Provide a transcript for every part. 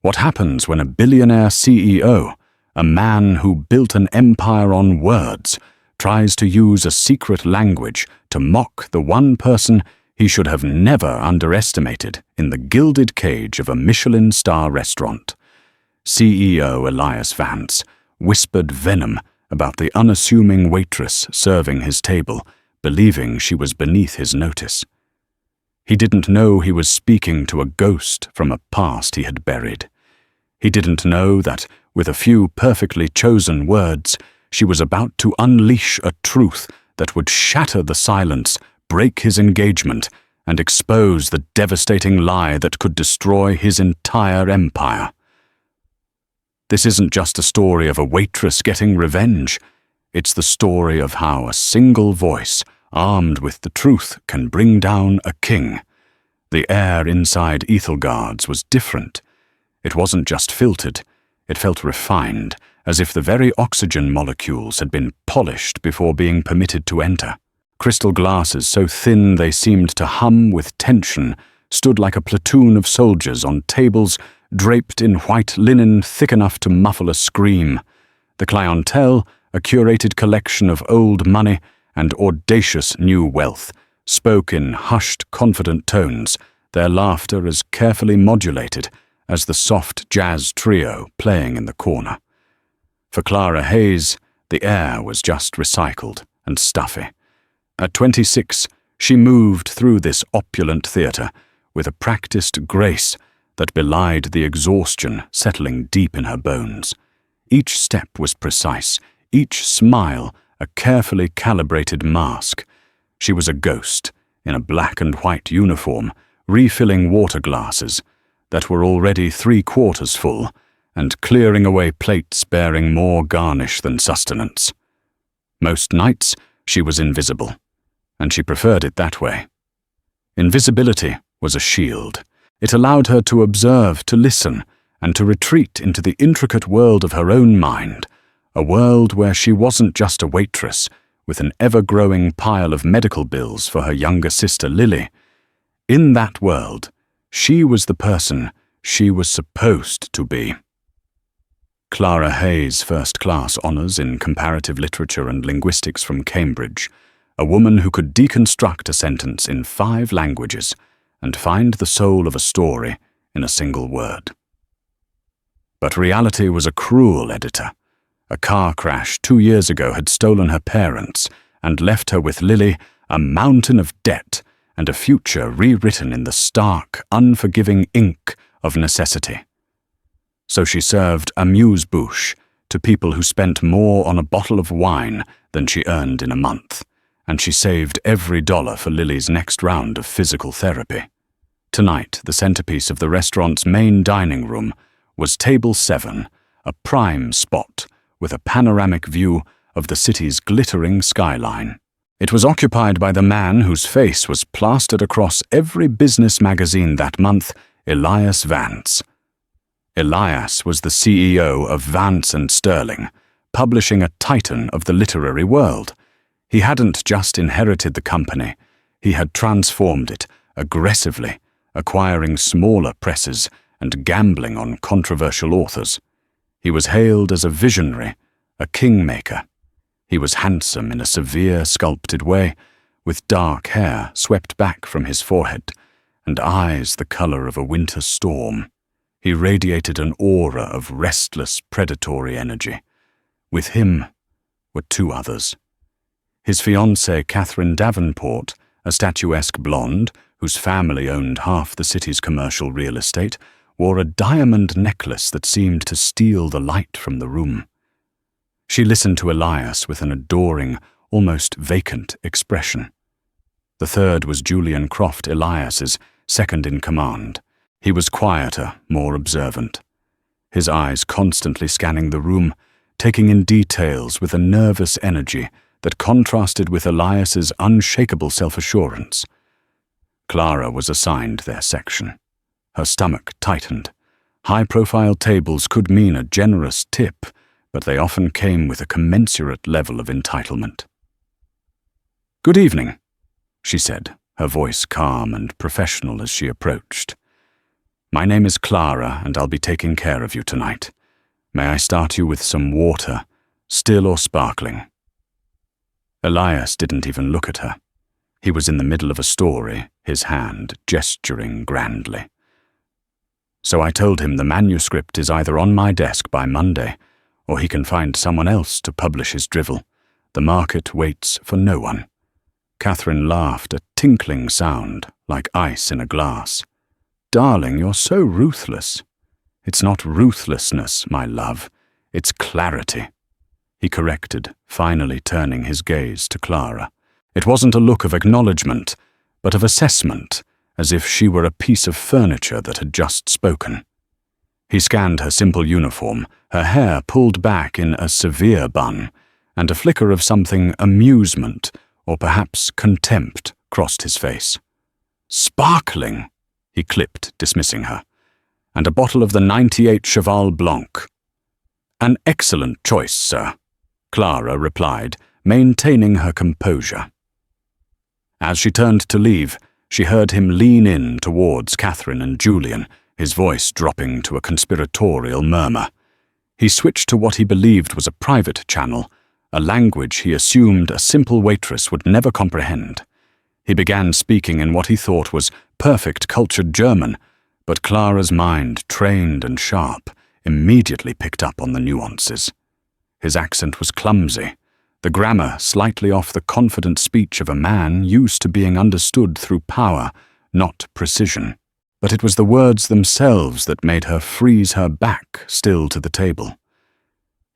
What happens when a billionaire CEO, a man who built an empire on words, tries to use a secret language to mock the one person he should have never underestimated in the gilded cage of a Michelin star restaurant? CEO Elias Vance whispered venom about the unassuming waitress serving his table, believing she was beneath his notice. He didn't know he was speaking to a ghost from a past he had buried. He didn't know that, with a few perfectly chosen words, she was about to unleash a truth that would shatter the silence, break his engagement, and expose the devastating lie that could destroy his entire empire. This isn't just a story of a waitress getting revenge. It's the story of how a single voice, armed with the truth, can bring down a king. The air inside Ethelgard's was different. It wasn't just filtered. It felt refined, as if the very oxygen molecules had been polished before being permitted to enter. Crystal glasses so thin they seemed to hum with tension stood like a platoon of soldiers on tables draped in white linen thick enough to muffle a scream. The clientele, a curated collection of old money and audacious new wealth, spoke in hushed, confident tones, their laughter as carefully modulated as the soft jazz trio playing in the corner. For Clara Hayes, the air was just recycled and stuffy. At 26, she moved through this opulent theatre with a practiced grace that belied the exhaustion settling deep in her bones. Each step was precise, each smile a carefully calibrated mask. She was a ghost in a black and white uniform, refilling water glasses that were already 3/4 full and clearing away plates bearing more garnish than sustenance. Most nights she was invisible, and she preferred it that way. Invisibility was a shield. It allowed her to observe, to listen, and to retreat into the intricate world of her own mind, a world where she wasn't just a waitress with an ever-growing pile of medical bills for her younger sister Lily. In that world, she was the person she was supposed to be. Clara Hayes' first-class honours in comparative literature and linguistics from Cambridge, a woman who could deconstruct a sentence in 5 languages and find the soul of a story in a single word. But reality was a cruel editor. A car crash 2 years ago had stolen her parents and left her with Lily, a mountain of debt, and a future rewritten in the stark, unforgiving ink of necessity. So she served amuse-bouche to people who spent more on a bottle of wine than she earned in a month, and she saved every dollar for Lily's next round of physical therapy. Tonight, the centerpiece of the restaurant's main dining room was Table 7, a prime spot with a panoramic view of the city's glittering skyline. It was occupied by the man whose face was plastered across every business magazine that month, Elias Vance. Elias was the CEO of Vance and Sterling, publishing a titan of the literary world. He hadn't just inherited the company, he had transformed it aggressively, acquiring smaller presses and gambling on controversial authors. He was hailed as a visionary, a kingmaker. He was handsome in a severe, sculpted way, with dark hair swept back from his forehead and eyes the color of a winter storm. He radiated an aura of restless, predatory energy. With him were 2 others. His fiancée, Catherine Davenport, a statuesque blonde whose family owned half the city's commercial real estate, wore a diamond necklace that seemed to steal the light from the room. She listened to Elias with an adoring, almost vacant expression. The third was Julian Croft, Elias's second-in-command. He was quieter, more observant, his eyes constantly scanning the room, taking in details with a nervous energy that contrasted with Elias's unshakable self-assurance. Clara was assigned their section. Her stomach tightened. High-profile tables could mean a generous tip, but they often came with a commensurate level of entitlement. "Good evening," she said, her voice calm and professional as she approached. My name is Clara, and I'll be taking care of you tonight. May I start you with some water, still or sparkling?" Elias didn't even look at her. He was in the middle of a story, his hand gesturing grandly. So I told him the manuscript is either on my desk by Monday, or he can find someone else to publish his drivel. The market waits for no one. Catherine laughed, a tinkling sound, like ice in a glass. "Darling, you're so ruthless." "It's not ruthlessness, my love. It's clarity," he corrected, finally turning his gaze to Clara. It wasn't a look of acknowledgement, but of assessment, as if she were a piece of furniture that had just spoken. He scanned her simple uniform, her hair pulled back in a severe bun, and a flicker of something amusement, or perhaps contempt, crossed his face. "Sparkling," he clipped, dismissing her. "And a bottle of the 98 Cheval Blanc." "An excellent choice, sir," Clara replied, maintaining her composure. As she turned to leave, she heard him lean in towards Catherine and Julian, his voice dropping to a conspiratorial murmur. He switched to what he believed was a private channel, a language he assumed a simple waitress would never comprehend. He began speaking in what he thought was perfect cultured German, but Clara's mind, trained and sharp, immediately picked up on the nuances. His accent was clumsy, the grammar slightly off the confident speech of a man used to being understood through power, not precision. But it was the words themselves that made her freeze her back still to the table.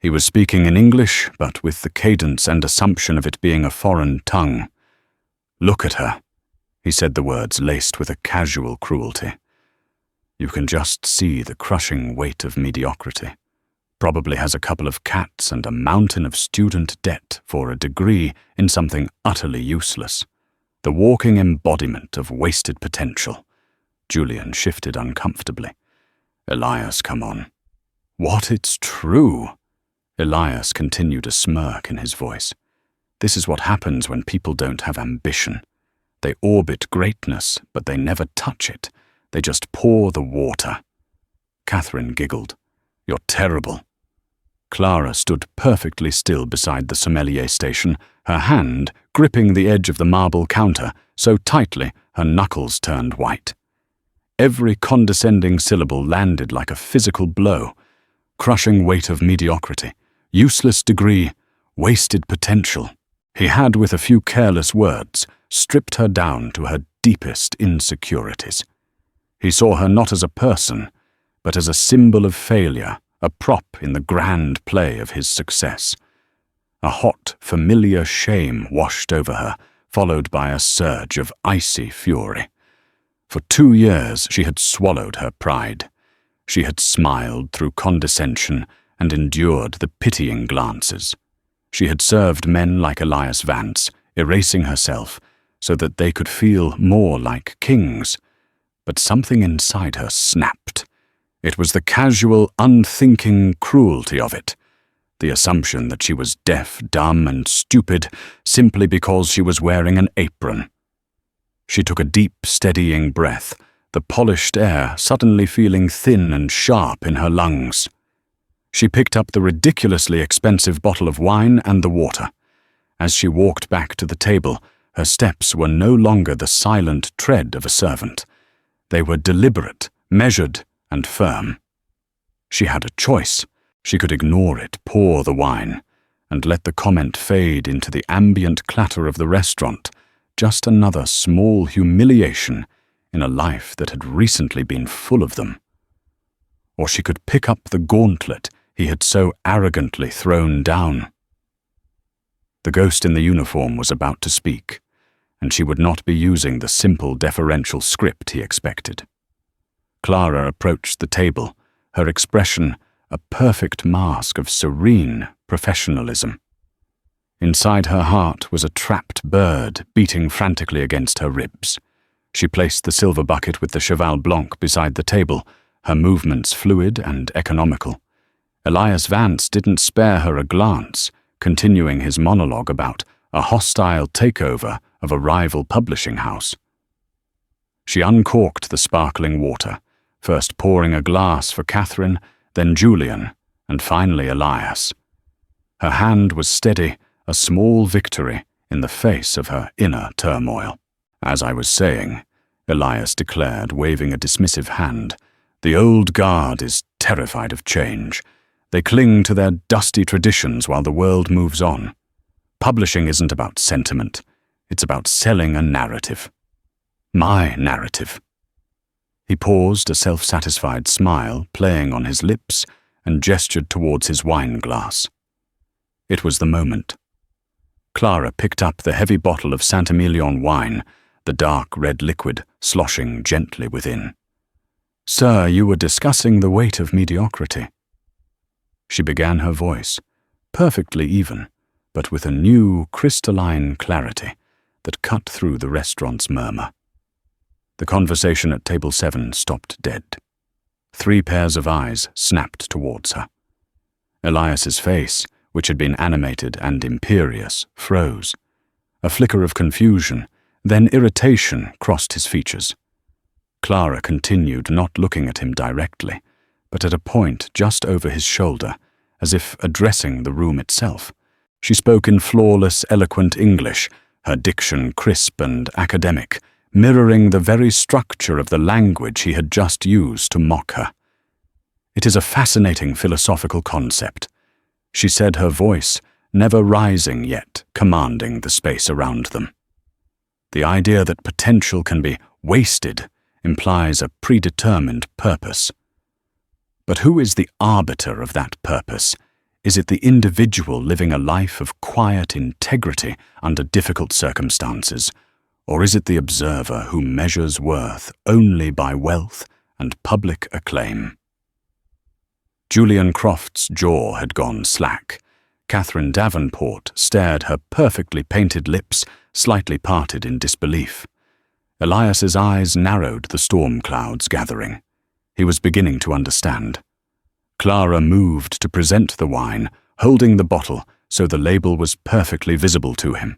He was speaking in English, but with the cadence and assumption of it being a foreign tongue. "Look at her," he said, the words laced with a casual cruelty. "You can just see the crushing weight of mediocrity. Probably has a couple of cats and a mountain of student debt for a degree in something utterly useless. The walking embodiment of wasted potential." Julian shifted uncomfortably. "Elias, come on." "What, it's true?" Elias continued, a smirk in his voice. "This is what happens when people don't have ambition. They orbit greatness, but they never touch it. They just pour the water." Catherine giggled. "You're terrible." Clara stood perfectly still beside the sommelier station, her hand gripping the edge of the marble counter so tightly her knuckles turned white. Every condescending syllable landed like a physical blow. Crushing weight of mediocrity, useless degree, wasted potential. He had, with a few careless words, stripped her down to her deepest insecurities. He saw her not as a person, but as a symbol of failure, a prop in the grand play of his success. A hot, familiar shame washed over her, followed by a surge of icy fury. For 2 years she had swallowed her pride. She had smiled through condescension and endured the pitying glances. She had served men like Elias Vance, erasing herself so that they could feel more like kings. But something inside her snapped. It was the casual, unthinking cruelty of it. The assumption that she was deaf, dumb, and stupid simply because she was wearing an apron. She took a deep, steadying breath, the polished air suddenly feeling thin and sharp in her lungs. She picked up the ridiculously expensive bottle of wine and the water. As she walked back to the table, her steps were no longer the silent tread of a servant. They were deliberate, measured, and firm. She had a choice. She could ignore it, pour the wine, and let the comment fade into the ambient clatter of the restaurant, just another small humiliation in a life that had recently been full of them. Or she could pick up the gauntlet he had so arrogantly thrown down. The ghost in the uniform was about to speak, and she would not be using the simple deferential script he expected. Clara approached the table, her expression a perfect mask of serene professionalism. Inside her heart was a trapped bird beating frantically against her ribs. She placed the silver bucket with the Cheval Blanc beside the table, her movements fluid and economical. Elias Vance didn't spare her a glance, continuing his monologue about a hostile takeover of a rival publishing house. She uncorked the sparkling water, first pouring a glass for Catherine, then Julian, and finally Elias. Her hand was steady, a small victory in the face of her inner turmoil. As I was saying, Elias declared, waving a dismissive hand, the old guard is terrified of change. They cling to their dusty traditions while the world moves on. Publishing isn't about sentiment. It's about selling a narrative. My narrative. He paused, a self-satisfied smile playing on his lips, and gestured towards his wine glass. It was the moment. Clara picked up the heavy bottle of Saint-Emilion wine, the dark red liquid sloshing gently within. "Sir, you were discussing the weight of mediocrity." She began her voice, perfectly even, but with a new, crystalline clarity that cut through the restaurant's murmur. The conversation at table 7 stopped dead. 3 pairs of eyes snapped towards her. Elias's face, which had been animated and imperious, froze. A flicker of confusion, then irritation crossed his features. Clara continued, not looking at him directly, but at a point just over his shoulder, as if addressing the room itself. She spoke in flawless, eloquent English, her diction crisp and academic, mirroring the very structure of the language he had just used to mock her. It is a fascinating philosophical concept, she said, her voice never rising yet commanding the space around them. The idea that potential can be wasted implies a predetermined purpose. But who is the arbiter of that purpose? Is it the individual living a life of quiet integrity under difficult circumstances, or is it the observer who measures worth only by wealth and public acclaim? Julian Croft's jaw had gone slack. Catherine Davenport stared, her perfectly painted lips slightly parted in disbelief. Elias's eyes narrowed, the storm clouds gathering. He was beginning to understand. Clara moved to present the wine, holding the bottle so the label was perfectly visible to him.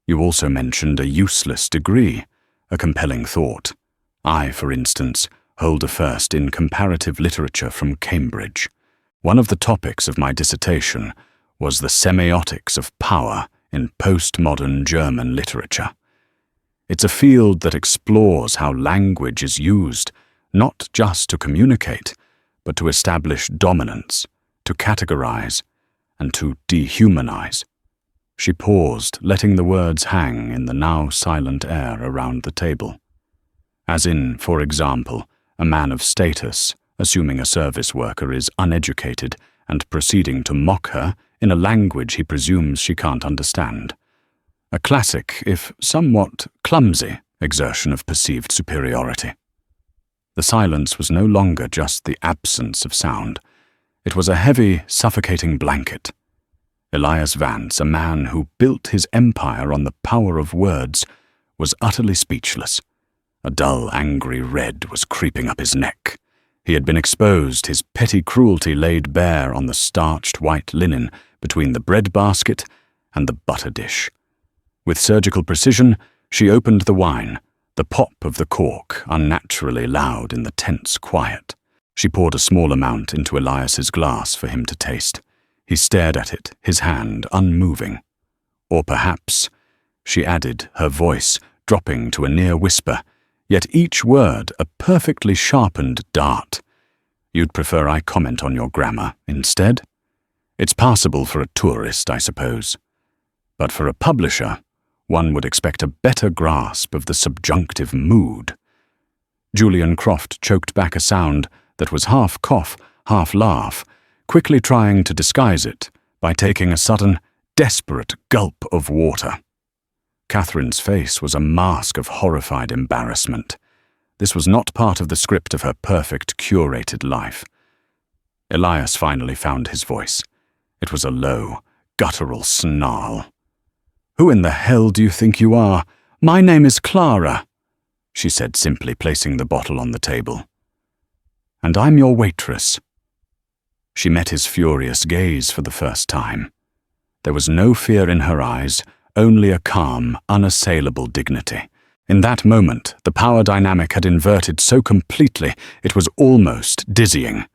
You also mentioned a useless degree, a compelling thought. I, for instance, hold a first in comparative literature from Cambridge. One of the topics of my dissertation was the semiotics of power in postmodern German literature. It's a field that explores how language is used not just to communicate, but to establish dominance, to categorize, and to dehumanize. She paused, letting the words hang in the now silent air around the table. As in, for example, a man of status, assuming a service worker is uneducated and proceeding to mock her in a language he presumes she can't understand. A classic, if somewhat clumsy, exertion of perceived superiority. The silence was no longer just the absence of sound. It was a heavy, suffocating blanket. Elias Vance, a man who built his empire on the power of words, was utterly speechless. A dull, angry red was creeping up his neck. He had been exposed, his petty cruelty laid bare on the starched white linen between the bread basket and the butter dish. With surgical precision, she opened the wine, the pop of the cork unnaturally loud in the tense quiet. She poured a small amount into Elias's glass for him to taste. He stared at it, his hand unmoving. Or perhaps, she added, her voice dropping to a near whisper, yet each word a perfectly sharpened dart. You'd prefer I comment on your grammar instead? It's passable for a tourist, I suppose. But for a publisher, one would expect a better grasp of the subjunctive mood. Julian Croft choked back a sound that was half cough, half laugh, quickly trying to disguise it by taking a sudden, desperate gulp of water. Catherine's face was a mask of horrified embarrassment. This was not part of the script of her perfect, curated life. Elias finally found his voice. It was a low, guttural snarl. "Who in the hell do you think you are? My name is Clara," she said simply, placing the bottle on the table. "And I'm your waitress." She met his furious gaze for the first time. There was no fear in her eyes, only a calm, unassailable dignity. In that moment, the power dynamic had inverted so completely it was almost dizzying.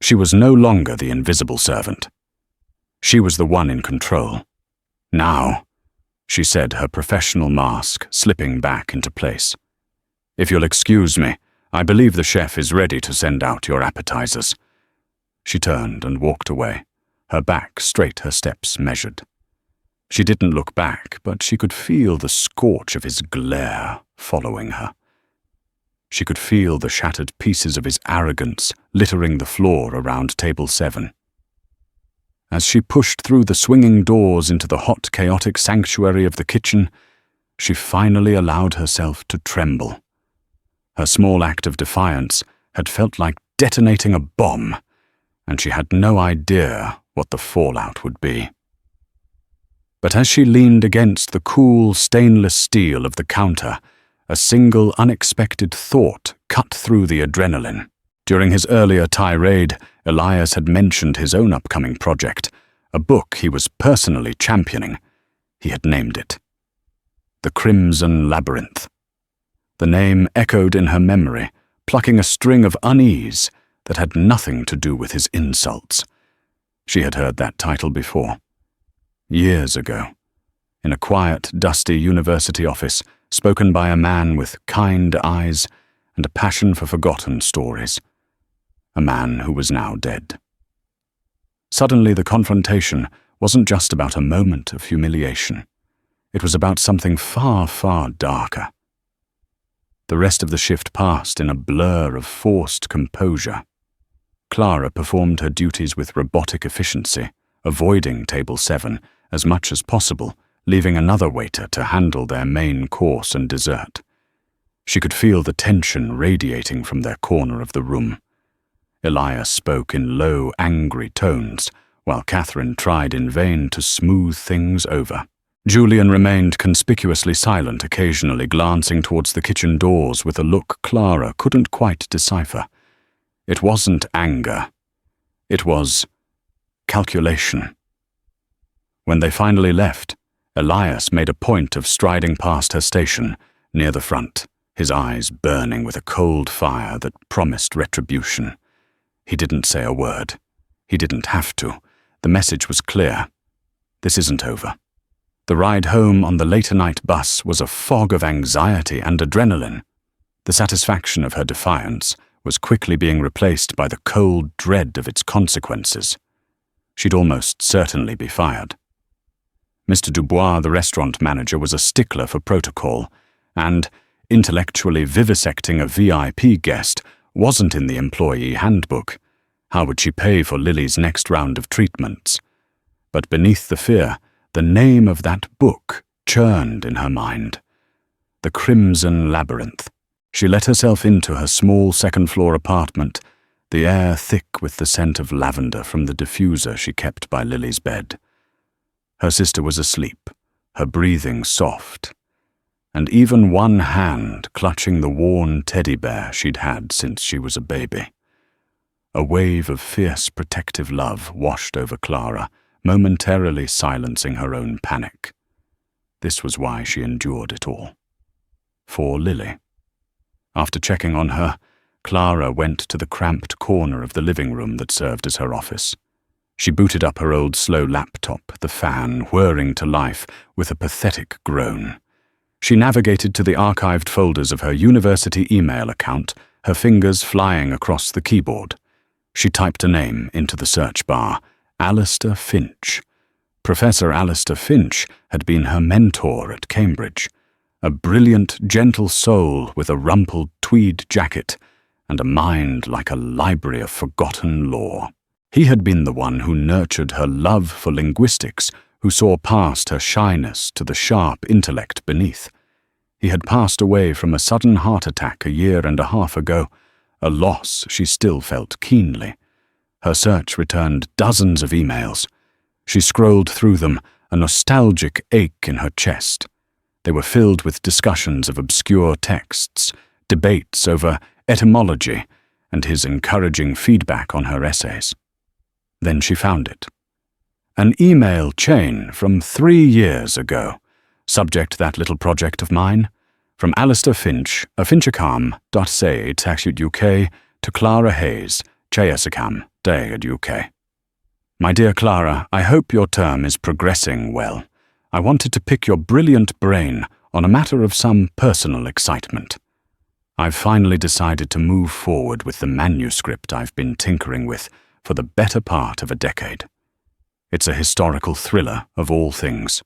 She was no longer the invisible servant. She was the one in control. "Now," she said, her professional mask slipping back into place. "If you'll excuse me, I believe the chef is ready to send out your appetizers." She turned and walked away, her back straight, her steps measured. She didn't look back, but she could feel the scorch of his glare following her. She could feel the shattered pieces of his arrogance littering the floor around table 7. As she pushed through the swinging doors into the hot, chaotic sanctuary of the kitchen, she finally allowed herself to tremble. Her small act of defiance had felt like detonating a bomb, and she had no idea what the fallout would be. But as she leaned against the cool, stainless steel of the counter, a single unexpected thought cut through the adrenaline. During his earlier tirade, Elias had mentioned his own upcoming project, a book he was personally championing. He had named it The Crimson Labyrinth. The name echoed in her memory, plucking a string of unease that had nothing to do with his insults. She had heard that title before. Years ago, in a quiet, dusty university office, spoken by a man with kind eyes and a passion for forgotten stories. A man who was now dead. Suddenly the confrontation wasn't just about a moment of humiliation. It was about something far, far darker. The rest of the shift passed in a blur of forced composure. Clara performed her duties with robotic efficiency, avoiding table 7 as much as possible, leaving another waiter to handle their main course and dessert. She could feel the tension radiating from their corner of the room. Elias spoke in low, angry tones, while Catherine tried in vain to smooth things over. Julian remained conspicuously silent, occasionally glancing towards the kitchen doors with a look Clara couldn't quite decipher. It wasn't anger. It was calculation. When they finally left, Elias made a point of striding past her station, near the front, his eyes burning with a cold fire that promised retribution. He didn't say a word. He didn't have to. The message was clear. This isn't over. The ride home on the later-night bus was a fog of anxiety and adrenaline. The satisfaction of her defiance was quickly being replaced by the cold dread of its consequences. She'd almost certainly be fired. Mr. Dubois, the restaurant manager, was a stickler for protocol, and intellectually vivisecting a VIP guest wasn't in the employee handbook. How would she pay for Lily's next round of treatments? But beneath the fear, the name of that book churned in her mind. The Crimson Labyrinth. She let herself into her small second-floor apartment, the air thick with the scent of lavender from the diffuser she kept by Lily's bed. Her sister was asleep, her breathing soft, and even one hand clutching the worn teddy bear she'd had since she was a baby. A wave of fierce protective love washed over Clara, momentarily silencing her own panic. This was why she endured it all. For Lily. After checking on her, Clara went to the cramped corner of the living room that served as her office. She booted up her old slow laptop, the fan whirring to life with a pathetic groan. She navigated to the archived folders of her university email account, her fingers flying across the keyboard. She typed a name into the search bar, Alistair Finch. Professor Alistair Finch had been her mentor at Cambridge, a brilliant, gentle soul with a rumpled tweed jacket and a mind like a library of forgotten lore. He had been the one who nurtured her love for linguistics, who saw past her shyness to the sharp intellect beneath. He had passed away from a sudden heart attack 1.5 years ago, a loss she still felt keenly. Her search returned dozens of emails. She scrolled through them, a nostalgic ache in her chest. They were filled with discussions of obscure texts, debates over etymology, and his encouraging feedback on her essays. Then she found it. An email chain from 3 years ago. Subject: that little project of mine. From Alistair Finch, UK, to Clara Hayes, UK. My dear Clara, I hope your term is progressing well. I wanted to pick your brilliant brain on a matter of some personal excitement. I've finally decided to move forward with the manuscript I've been tinkering with for the better part of a decade. It's a historical thriller of all things.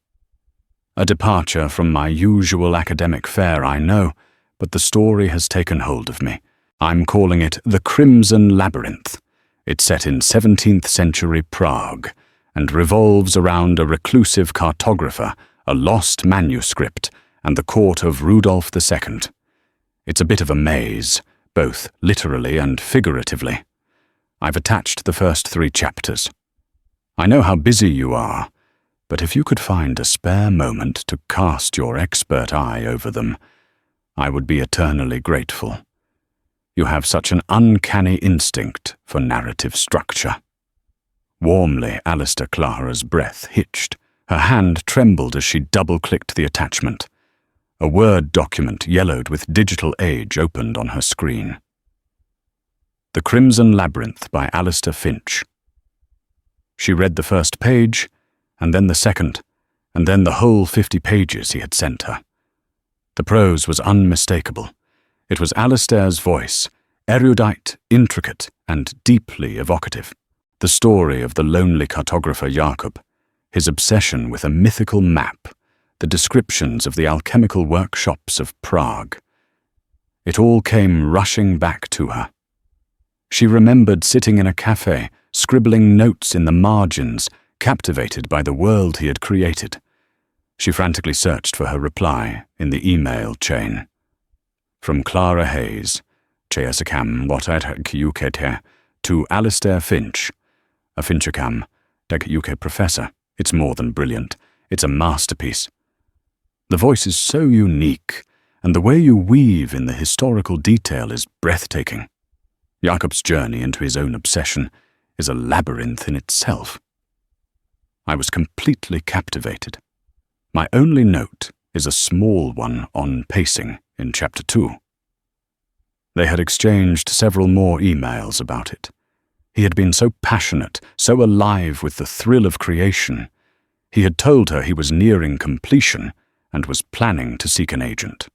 A departure from my usual academic fare, I know, but the story has taken hold of me. I'm calling it The Crimson Labyrinth. It's set in 17th century Prague and revolves around a reclusive cartographer, a lost manuscript, and the court of Rudolph II. It's a bit of a maze, both literally and figuratively. I've attached the first 3 chapters. I know how busy you are, but if you could find a spare moment to cast your expert eye over them, I would be eternally grateful. You have such an uncanny instinct for narrative structure. Warmly, Alistair. Clara's breath hitched. Her hand trembled as she double-clicked the attachment. A Word document yellowed with digital age opened on her screen. The Crimson Labyrinth by Alistair Finch. She read the first page, and then the second, and then the whole 50 pages he had sent her. The prose was unmistakable. It was Alistair's voice, erudite, intricate, and deeply evocative. The story of the lonely cartographer Jakob, his obsession with a mythical map, the descriptions of the alchemical workshops of Prague. It all came rushing back to her. She remembered sitting in a cafe, scribbling notes in the margins, captivated by the world he had created. She frantically searched for her reply in the email chain. From Clara Hayes, UK, to Alistair Finch, a Finchicam, UK professor. It's more than brilliant. It's a masterpiece. The voice is so unique, and the way you weave in the historical detail is breathtaking. Jakob's journey into his own obsession is a labyrinth in itself. I was completely captivated. My only note is a small one on pacing in Chapter 2. They had exchanged several more emails about it. He had been so passionate, so alive with the thrill of creation. He had told her he was nearing completion and was planning to seek an agent.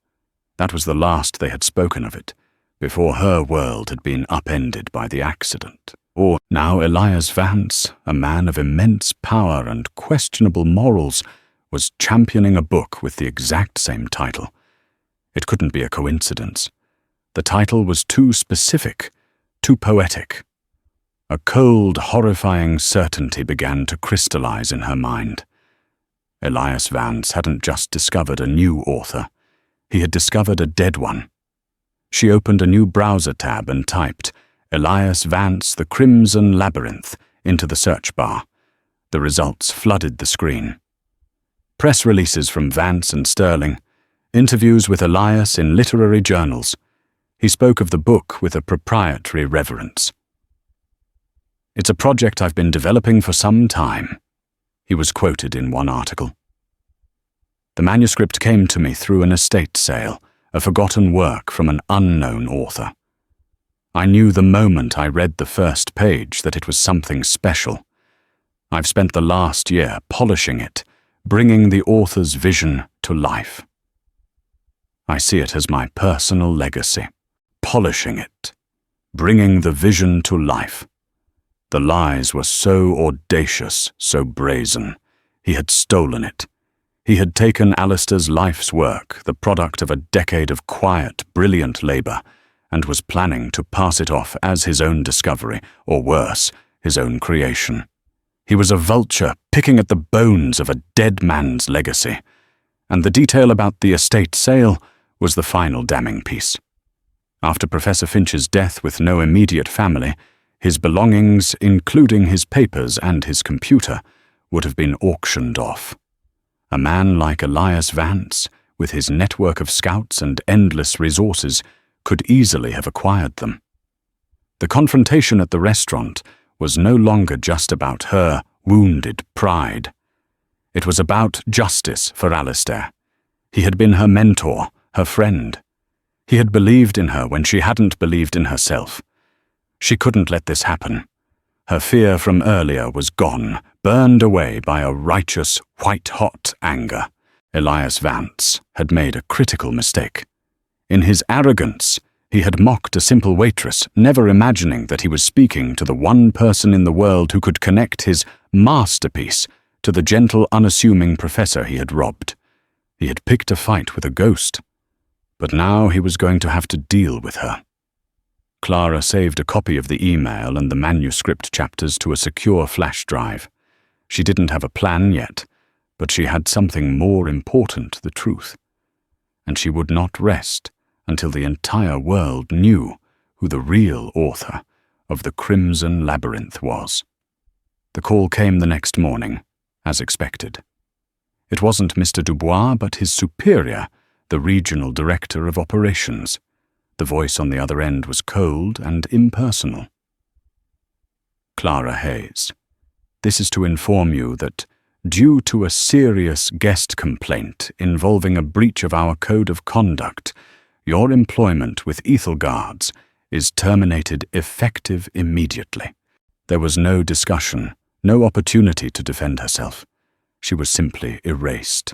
That was the last they had spoken of it, before her world had been upended by the accident. Or now Elias Vance, a man of immense power and questionable morals, was championing a book with the exact same title. It couldn't be a coincidence. The title was too specific, too poetic. A cold, horrifying certainty began to crystallize in her mind. Elias Vance hadn't just discovered a new author. He had discovered a dead one. She opened a new browser tab and typed Elias Vance, The Crimson Labyrinth into the search bar. The results flooded the screen. Press releases from Vance and Sterling, interviews with Elias in literary journals. He spoke of the book with a proprietary reverence. It's a project I've been developing for some time, he was quoted in one article. The manuscript came to me through an estate sale, a forgotten work from an unknown author. I knew the moment I read the first page that it was something special. I've spent the last year polishing it, bringing the author's vision to life. I see it as my personal legacy. Polishing it, bringing the vision to life. The lies were so audacious, so brazen. He had stolen it. He had taken Alistair's life's work, the product of a decade of quiet, brilliant labor, and was planning to pass it off as his own discovery, or worse, his own creation. He was a vulture picking at the bones of a dead man's legacy, and the detail about the estate sale was the final damning piece. After Professor Finch's death with no immediate family, his belongings, including his papers and his computer, would have been auctioned off. A man like Elias Vance, with his network of scouts and endless resources, could easily have acquired them. The confrontation at the restaurant was no longer just about her wounded pride. It was about justice for Alistair. He had been her mentor, her friend. He had believed in her when she hadn't believed in herself. She couldn't let this happen. Her fear from earlier was gone, burned away by a righteous, white-hot anger. Elias Vance had made a critical mistake. In his arrogance, he had mocked a simple waitress, never imagining that he was speaking to the one person in the world who could connect his masterpiece to the gentle, unassuming professor he had robbed. He had picked a fight with a ghost, but now he was going to have to deal with her. Clara saved a copy of the email and the manuscript chapters to a secure flash drive. She didn't have a plan yet, but she had something more important, the truth. And she would not rest until the entire world knew who the real author of the Crimson Labyrinth was. The call came the next morning, as expected. It wasn't Mr. Dubois, but his superior, the regional director of operations. The voice on the other end was cold and impersonal. Clara Hayes, this is to inform you that, due to a serious guest complaint involving a breach of our code of conduct, your employment with Ethelgards is terminated effective immediately. There was no discussion, no opportunity to defend herself. She was simply erased.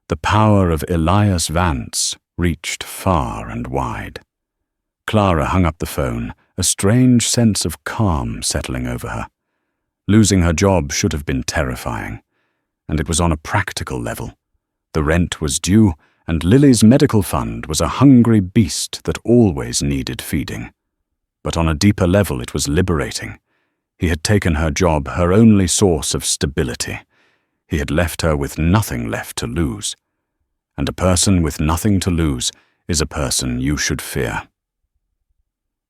The power of Elias Vance reached far and wide. Clara hung up the phone, a strange sense of calm settling over her. Losing her job should have been terrifying, and it was on a practical level. The rent was due, and Lily's medical fund was a hungry beast that always needed feeding. But on a deeper level it was liberating. He had taken her job, her only source of stability. He had left her with nothing left to lose. And a person with nothing to lose is a person you should fear.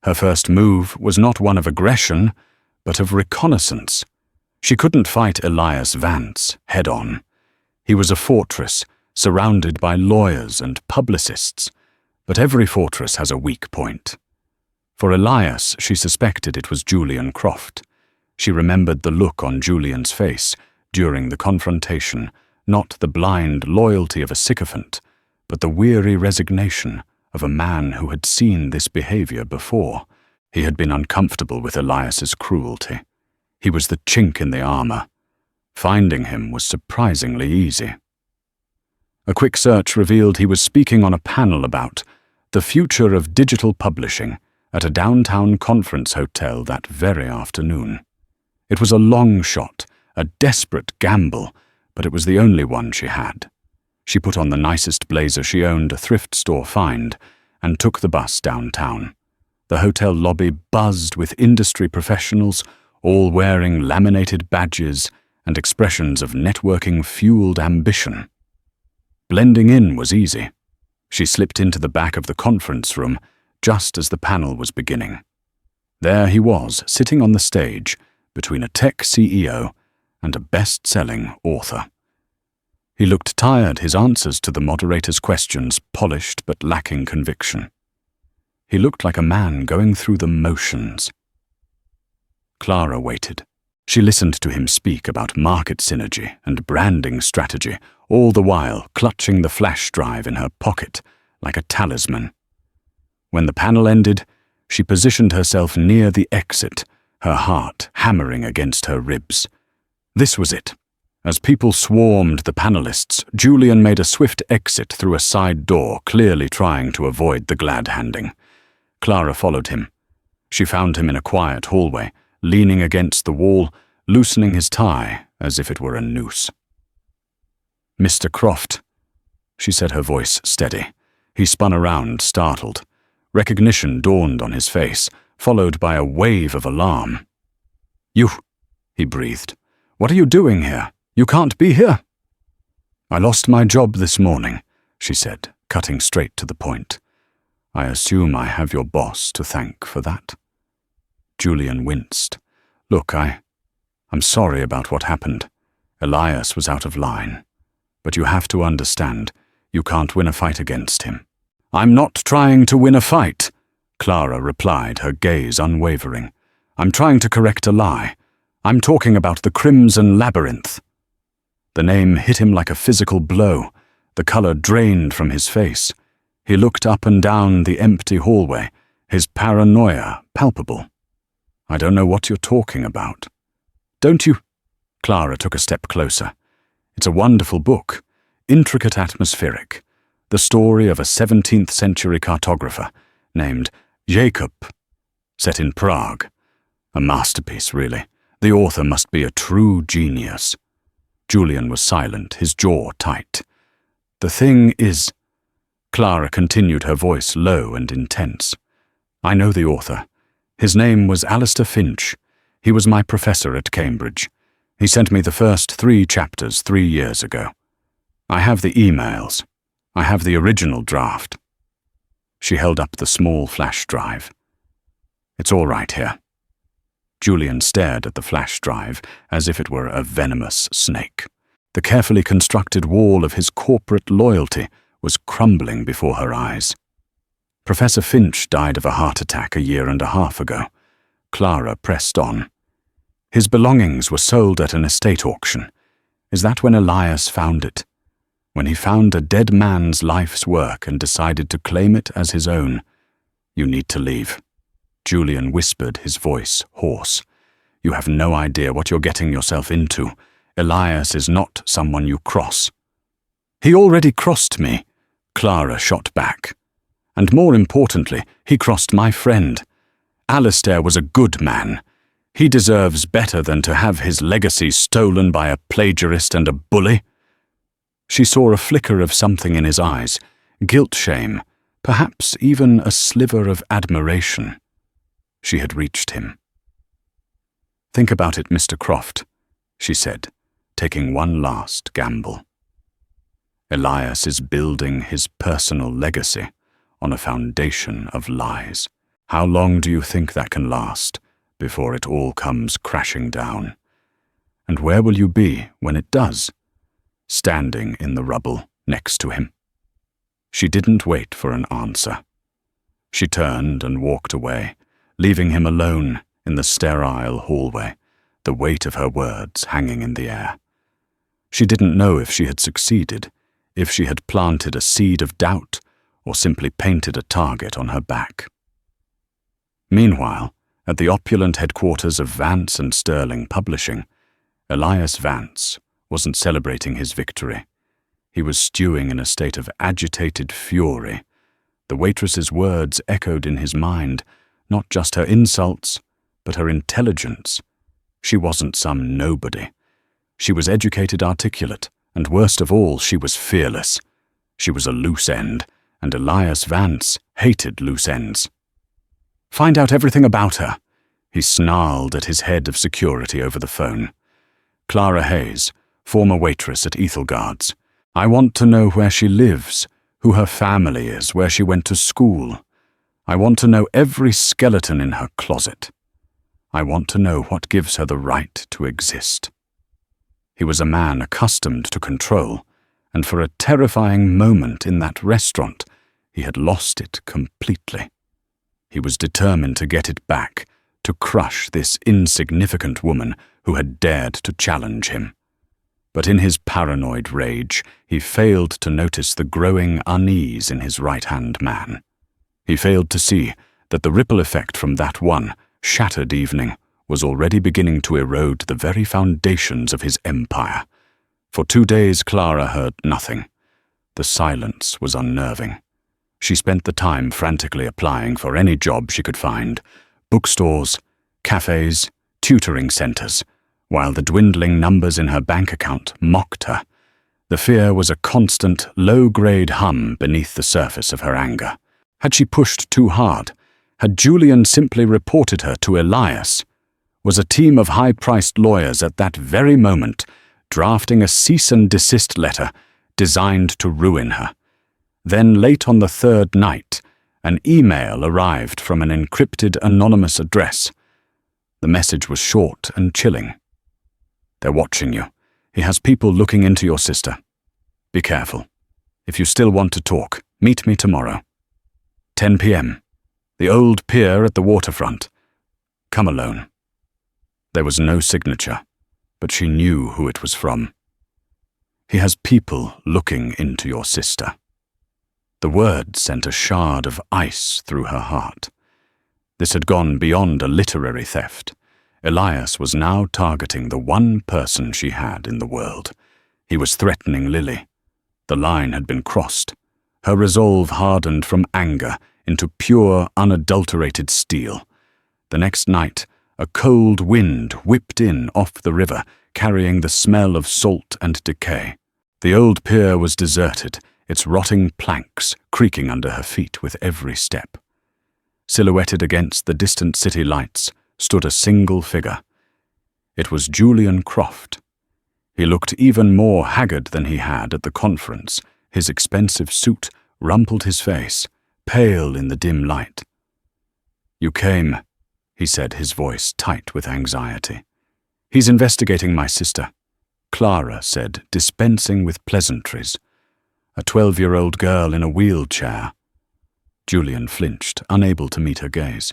Her first move was not one of aggression, but of reconnaissance. She couldn't fight Elias Vance head-on. He was a fortress, surrounded by lawyers and publicists, but every fortress has a weak point. For Elias, she suspected it was Julian Croft. She remembered the look on Julian's face during the confrontation, not the blind loyalty of a sycophant, but the weary resignation of a man who had seen this behavior before. He had been uncomfortable with Elias's cruelty. He was the chink in the armor. Finding him was surprisingly easy. A quick search revealed he was speaking on a panel about the future of digital publishing at a downtown conference hotel that very afternoon. It was a long shot, a desperate gamble, but it was the only one she had. She put on the nicest blazer she owned, a thrift store find, and took the bus downtown. The hotel lobby buzzed with industry professionals, all wearing laminated badges and expressions of networking-fueled ambition. Blending in was easy. She slipped into the back of the conference room just as the panel was beginning. There he was, sitting on the stage between a tech CEO and a best-selling author. He looked tired, his answers to the moderator's questions polished but lacking conviction. He looked like a man going through the motions. Clara waited. She listened to him speak about market synergy and branding strategy, all the while clutching the flash drive in her pocket like a talisman. When the panel ended, she positioned herself near the exit, her heart hammering against her ribs. This was it. As people swarmed the panelists, Julian made a swift exit through a side door, clearly trying to avoid the glad-handing. Clara followed him. She found him in a quiet hallway, leaning against the wall, loosening his tie as if it were a noose. "Mr. Croft," she said, her voice steady. He spun around, startled. Recognition dawned on his face, followed by a wave of alarm. "You," he breathed. "What are you doing here? You can't be here." "I lost my job this morning," she said, cutting straight to the point. "I assume I have your boss to thank for that." Julian winced. "Look, I'm sorry about what happened. Elias was out of line. But you have to understand, you can't win a fight against him." "I'm not trying to win a fight," Clara replied, her gaze unwavering. "I'm trying to correct a lie. I'm talking about the Crimson Labyrinth." The name hit him like a physical blow. The color drained from his face. He looked up and down the empty hallway, his paranoia palpable. "I don't know what you're talking about." "Don't you?" Clara took a step closer. "It's a wonderful book, intricate atmospheric, the story of a 17th century cartographer named Jacob, set in Prague. A masterpiece, really. The author must be a true genius." Julian was silent, his jaw tight. "The thing is," Clara continued, her voice low and intense, "I know the author. His name was Alistair Finch. He was my professor at Cambridge. He sent me the first 3 chapters 3 years ago. I have the emails. I have the original draft." She held up the small flash drive. "It's all right here." Julian stared at the flash drive as if it were a venomous snake. The carefully constructed wall of his corporate loyalty was crumbling before her eyes. "Professor Finch died of a heart attack a year and a half ago." Clara pressed on. "His belongings were sold at an estate auction. Is that when Elias found it? When he found a dead man's life's work and decided to claim it as his own? You need to leave." Julian whispered, his voice hoarse. "You have no idea what you're getting yourself into. Elias is not someone you cross." "He already crossed me," Clara shot back. "And more importantly, he crossed my friend. Alistair was a good man. He deserves better than to have his legacy stolen by a plagiarist and a bully." She saw a flicker of something in his eyes, guilt-shame, perhaps even a sliver of admiration. She had reached him. "Think about it, Mr. Croft," she said, taking one last gamble. "Elias is building his personal legacy on a foundation of lies. How long do you think that can last before it all comes crashing down? And where will you be when it does? Standing in the rubble next to him?" She didn't wait for an answer. She turned and walked away, leaving him alone in the sterile hallway, the weight of her words hanging in the air. She didn't know if she had succeeded, if she had planted a seed of doubt, or simply painted a target on her back. Meanwhile, at the opulent headquarters of Vance and Sterling Publishing, Elias Vance wasn't celebrating his victory. He was stewing in a state of agitated fury. The waitress's words echoed in his mind, not just her insults, but her intelligence. She wasn't some nobody. She was educated, articulate, and worst of all, she was fearless. She was a loose end, and Elias Vance hated loose ends. "Find out everything about her," he snarled at his head of security over the phone. "Clara Hayes, former waitress at Ethelgard's. I want to know where she lives, who her family is, where she went to school. I want to know every skeleton in her closet. I want to know what gives her the right to exist." He was a man accustomed to control, and for a terrifying moment in that restaurant, he had lost it completely. He was determined to get it back, to crush this insignificant woman who had dared to challenge him. But in his paranoid rage, he failed to notice the growing unease in his right-hand man. He failed to see that the ripple effect from that one shattered evening was already beginning to erode the very foundations of his empire. For 2 days Clara heard nothing. The silence was unnerving. She spent the time frantically applying for any job she could find, bookstores, cafes, tutoring centers, while the dwindling numbers in her bank account mocked her. The fear was a constant, low-grade hum beneath the surface of her anger. Had she pushed too hard? Had Julian simply reported her to Elias? Was a team of high-priced lawyers at that very moment drafting a cease-and-desist letter designed to ruin her? Then, late on the 3rd night, an email arrived from an encrypted anonymous address. The message was short and chilling. "They're watching you. He has people looking into your sister. Be careful. If you still want to talk, meet me tomorrow. 10 p.m. The old pier at the waterfront. Come alone." There was no signature, but she knew who it was from. "He has people looking into your sister." The word sent a shard of ice through her heart. This had gone beyond a literary theft. Elias was now targeting the one person she had in the world. He was threatening Lily. The line had been crossed. Her resolve hardened from anger into pure, unadulterated steel. The next night, a cold wind whipped in off the river, carrying the smell of salt and decay. The old pier was deserted, its rotting planks creaking under her feet with every step. Silhouetted against the distant city lights stood a single figure. It was Julian Croft. He looked even more haggard than he had at the conference. His expensive suit rumpled his face, pale in the dim light. "You came," he said, his voice tight with anxiety. "He's investigating my sister," Clara said, dispensing with pleasantries. "A 12-year-old girl in a wheelchair." Julian flinched, unable to meet her gaze.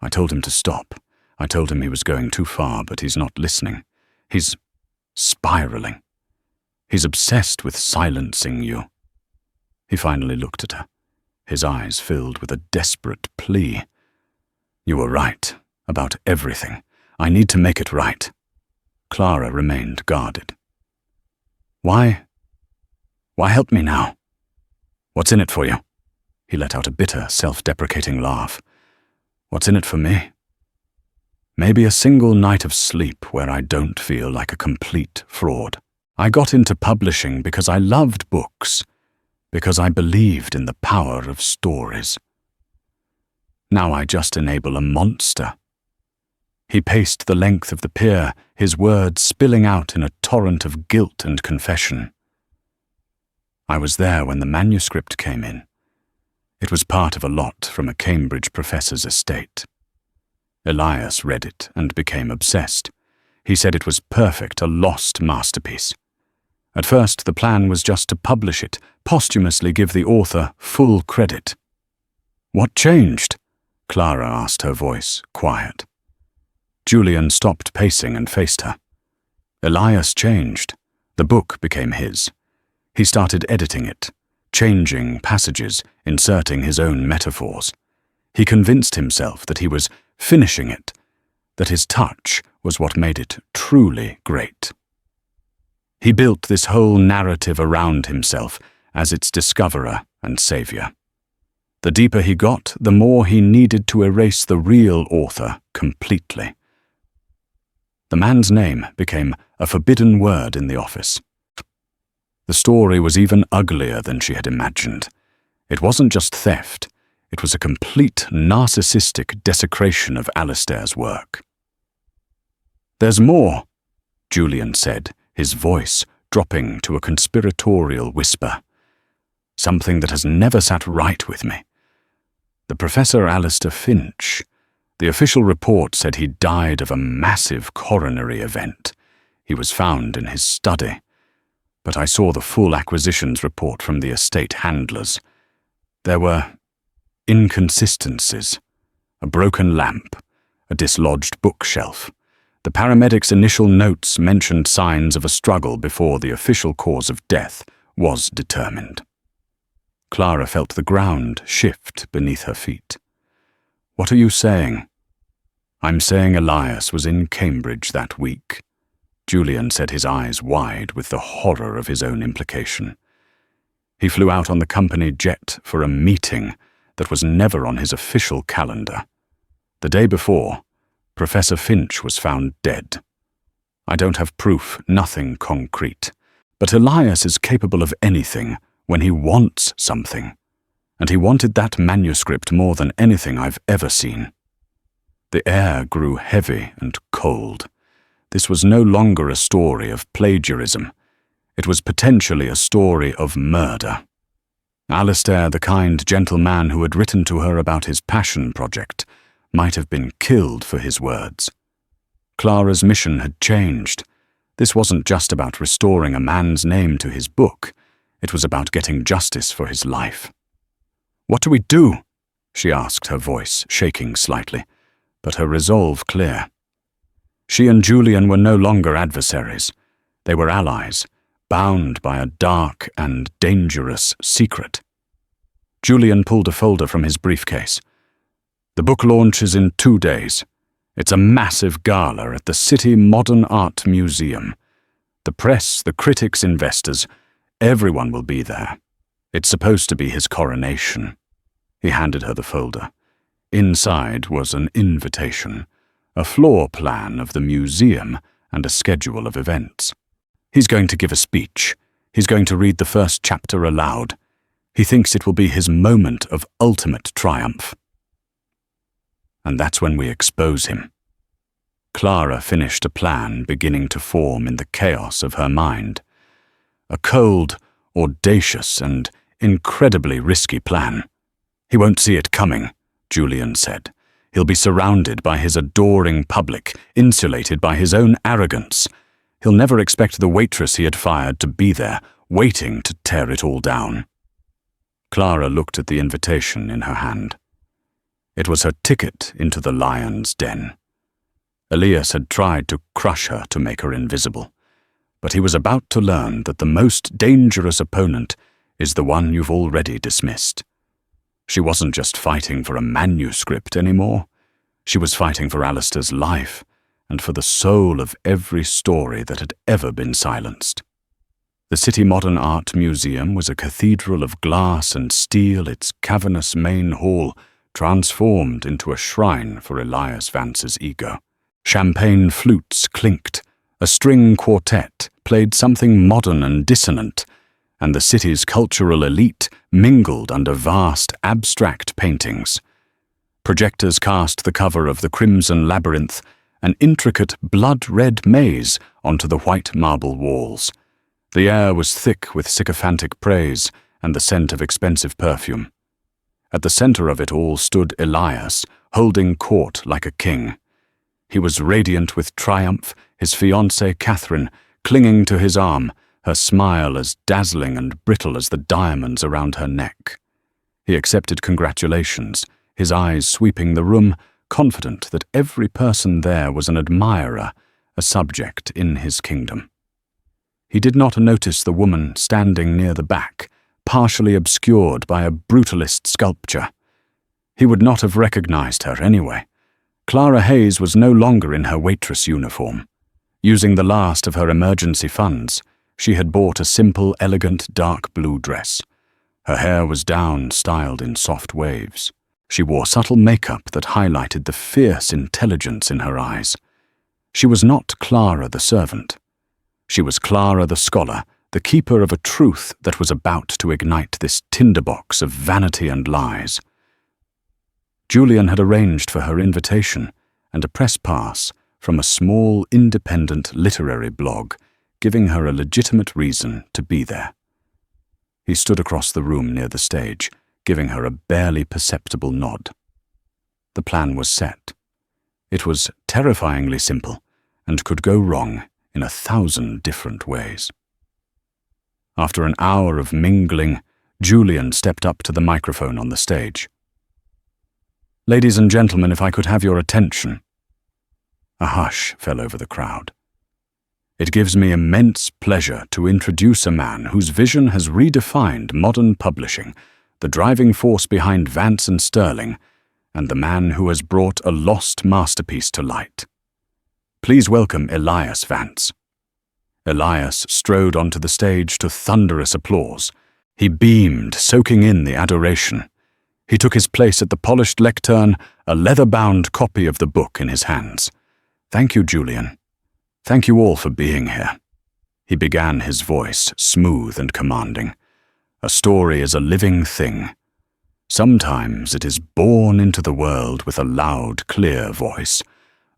"I told him to stop. I told him he was going too far, but he's not listening. He's spiraling. He's obsessed with silencing you." He finally looked at her, his eyes filled with a desperate plea. "You were right about everything. I need to make it right." Clara remained guarded. Why help me now? What's in it for you?" He let out a bitter, self-deprecating laugh. "What's in it for me? Maybe a single night of sleep where I don't feel like a complete fraud. I got into publishing because I loved books, because I believed in the power of stories. Now I just enable a monster." He paced the length of the pier, his words spilling out in a torrent of guilt and confession. "I was there when the manuscript came in. It was part of a lot from a Cambridge professor's estate. Elias read it and became obsessed. He said it was perfect, a lost masterpiece. At first, the plan was just to publish it, posthumously give the author full credit." "What changed?" Clara asked, her voice quiet. Julian stopped pacing and faced her. Elias changed. The book became his. He started editing it, changing passages, inserting his own metaphors. He convinced himself that he was finishing it, that his touch was what made it truly great. He built this whole narrative around himself as its discoverer and savior. The deeper he got, the more he needed to erase the real author completely. The man's name became a forbidden word in the office. The story was even uglier than she had imagined. It wasn't just theft, it was a complete narcissistic desecration of Alistair's work. "There's more," Julian said, his voice dropping to a conspiratorial whisper. "Something that has never sat right with me. The Professor Alistair Finch. The official report said he died of a massive coronary event. He was found in his study. But I saw the full acquisitions report from the estate handlers. There were inconsistencies. A broken lamp, a dislodged bookshelf. The paramedics' initial notes mentioned signs of a struggle before the official cause of death was determined." Clara felt the ground shift beneath her feet. "What are you saying?" "I'm saying Elias was in Cambridge that week." Julian set his eyes wide with the horror of his own implication. He flew out on the company jet for a meeting that was never on his official calendar. The day before, Professor Finch was found dead. I don't have proof, nothing concrete, but Elias is capable of anything when he wants something, and he wanted that manuscript more than anything I've ever seen. The air grew heavy and cold. This was no longer a story of plagiarism. It was potentially a story of murder. Alistair, the kind, gentle man who had written to her about his passion project, might have been killed for his words. Clara's mission had changed. This wasn't just about restoring a man's name to his book. It was about getting justice for his life. "What do we do?" she asked, her voice shaking slightly, but her resolve clear. She and Julian were no longer adversaries. They were allies, bound by a dark and dangerous secret. Julian pulled a folder from his briefcase. "The book launches in 2 days. It's a massive gala at the City Modern Art Museum. The press, the critics, investors, everyone will be there. It's supposed to be his coronation." He handed her the folder. Inside was an invitation, a floor plan of the museum, and a schedule of events. "He's going to give a speech. He's going to read the first chapter aloud. He thinks it will be his moment of ultimate triumph. And that's when we expose him." Clara finished a plan beginning to form in the chaos of her mind. A cold, audacious, and incredibly risky plan. "He won't see it coming," Julian said. "He'll be surrounded by his adoring public, insulated by his own arrogance. He'll never expect the waitress he had fired to be there, waiting to tear it all down." Clara looked at the invitation in her hand. It was her ticket into the lion's den. Elias had tried to crush her to make her invisible, but he was about to learn that the most dangerous opponent is the one you've already dismissed. She wasn't just fighting for a manuscript anymore. She was fighting for Alistair's life and for the soul of every story that had ever been silenced. The City Modern Art Museum was a cathedral of glass and steel, its cavernous main hall transformed into a shrine for Elias Vance's ego. Champagne flutes clinked, a string quartet played something modern and dissonant, and the city's cultural elite mingled under vast, abstract paintings. Projectors cast the cover of the Crimson Labyrinth, an intricate blood-red maze, onto the white marble walls. The air was thick with sycophantic praise and the scent of expensive perfume. At the center of it all stood Elias, holding court like a king. He was radiant with triumph, his fiancée Catherine clinging to his arm, her smile as dazzling and brittle as the diamonds around her neck. He accepted congratulations, his eyes sweeping the room, confident that every person there was an admirer, a subject in his kingdom. He did not notice the woman standing near the back, partially obscured by a brutalist sculpture. He would not have recognized her anyway. Clara Hayes was no longer in her waitress uniform. Using the last of her emergency funds, she had bought a simple, elegant dark blue dress. Her hair was down, styled in soft waves. She wore subtle makeup that highlighted the fierce intelligence in her eyes. She was not Clara the servant. She was Clara the scholar, the keeper of a truth that was about to ignite this tinderbox of vanity and lies. Julian had arranged for her invitation and a press pass from a small, independent literary blog, giving her a legitimate reason to be there. He stood across the room near the stage, giving her a barely perceptible nod. The plan was set. It was terrifyingly simple and could go wrong in 1,000 different ways. After an hour of mingling, Julian stepped up to the microphone on the stage. "Ladies and gentlemen, if I could have your attention." A hush fell over the crowd. "It gives me immense pleasure to introduce a man whose vision has redefined modern publishing, the driving force behind Vance and Sterling, and the man who has brought a lost masterpiece to light. Please welcome Elias Vance." Elias strode onto the stage to thunderous applause. He beamed, soaking in the adoration. He took his place at the polished lectern, a leather-bound copy of the book in his hands. "Thank you, Julian. Thank you all for being here." He began, his voice smooth and commanding. "A story is a living thing. Sometimes it is born into the world with a loud, clear voice.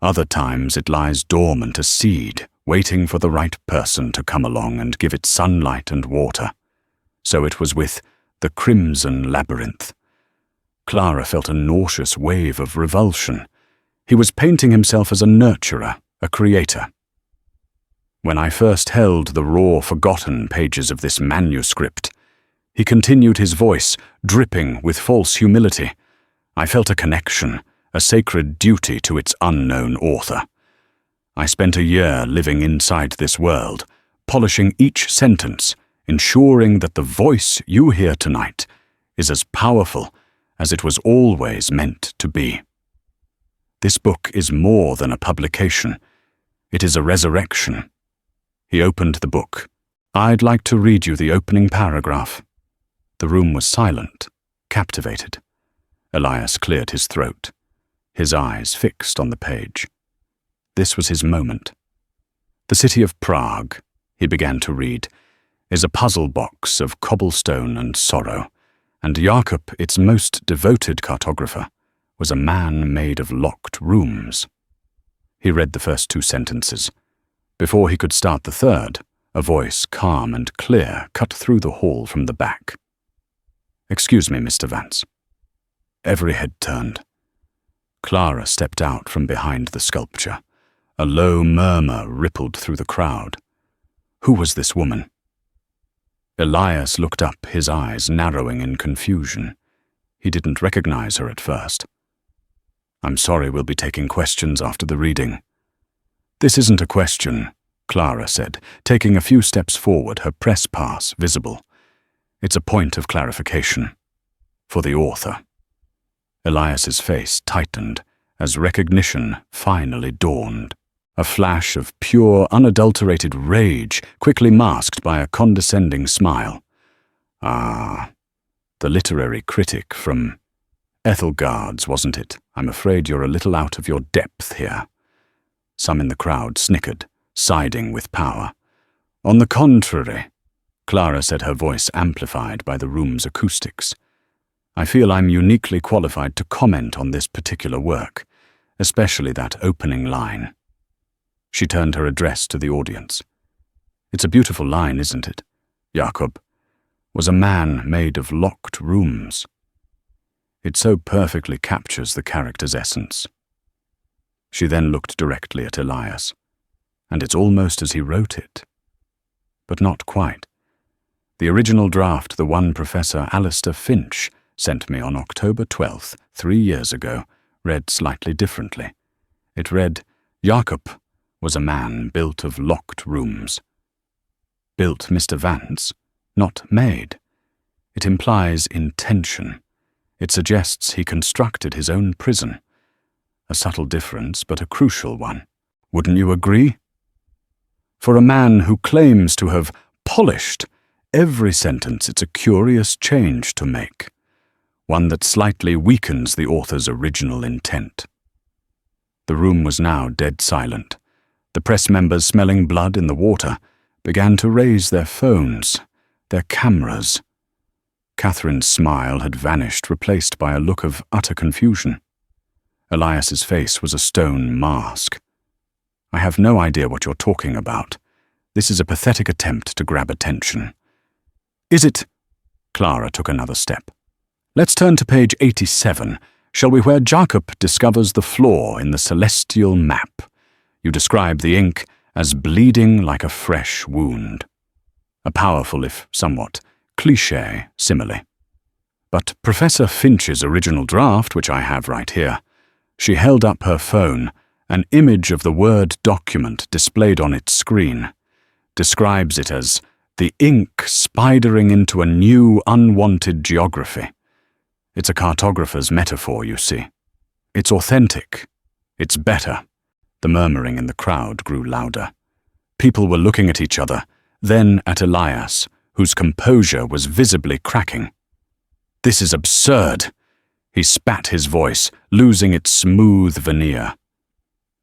Other times it lies dormant, a seed, waiting for the right person to come along and give it sunlight and water. So it was with The Crimson Labyrinth." Clara felt a nauseous wave of revulsion. He was painting himself as a nurturer, a creator. "When I first held the raw, forgotten pages of this manuscript," he continued, his voice dripping with false humility, "I felt a connection, a sacred duty to its unknown author. I spent a year living inside this world, polishing each sentence, ensuring that the voice you hear tonight is as powerful as it was always meant to be. This book is more than a publication. It is a resurrection. He opened the book. I'd like to read you the opening paragraph. The room was silent, captivated. Elias cleared his throat, his eyes fixed on the page. This was his moment. The city of Prague, he began to read, is a puzzle box of cobblestone and sorrow, and Jakob, its most devoted cartographer, was a man made of locked rooms. He read the first 2 sentences. Before he could start the third, a voice, calm and clear, cut through the hall from the back. "Excuse me, Mr. Vance." Every head turned. Clara stepped out from behind the sculpture. A low murmur rippled through the crowd. Who was this woman? Elias looked up, his eyes narrowing in confusion. He didn't recognize her at first. "I'm sorry, we'll be taking questions after the reading." "This isn't a question," Clara said, taking a few steps forward, her press pass visible. "It's a point of clarification. For the author." Elias's face tightened as recognition finally dawned. A flash of pure, unadulterated rage, quickly masked by a condescending smile. "Ah, the literary critic from Ethelgard's, wasn't it? I'm afraid you're a little out of your depth here." Some in the crowd snickered, siding with power. "On the contrary," Clara said, her voice amplified by the room's acoustics. "I feel I'm uniquely qualified to comment on this particular work, especially that opening line." She turned her address to the audience. "It's a beautiful line, isn't it? Jakob was a man made of locked rooms. It so perfectly captures the character's essence." She then looked directly at Elias. "And it's almost as he wrote it." But not quite. The original draft the one Professor Alistair Finch sent me on October 12th, 3 years ago, read slightly differently. It read, "Jakob was a man built of locked rooms." Built, Mr. Vance, not made. It implies intention. It suggests he constructed his own prison. A subtle difference, but a crucial one. Wouldn't you agree? For a man who claims to have polished every sentence, it's a curious change to make, one that slightly weakens the author's original intent. The room was now dead silent. The press members, smelling blood in the water, began to raise their phones, their cameras. Catherine's smile had vanished, replaced by a look of utter confusion. Elias's face was a stone mask. "I have no idea what you're talking about. This is a pathetic attempt to grab attention." "Is it?" Clara took another step. "Let's turn to page 87, shall we, where Jakob discovers the flaw in the celestial map. You describe the ink as bleeding like a fresh wound. A powerful, if somewhat cliché, simile. But Professor Finch's original draft, which I have right here," she held up her phone, an image of the Word document displayed on its screen, describes it as the ink spidering into a new, unwanted geography. It's a cartographer's metaphor, you see. It's authentic. It's better. The murmuring in the crowd grew louder. People were looking at each other, then at Elias, whose composure was visibly cracking. "This is absurd." He spat his voice, losing its smooth veneer.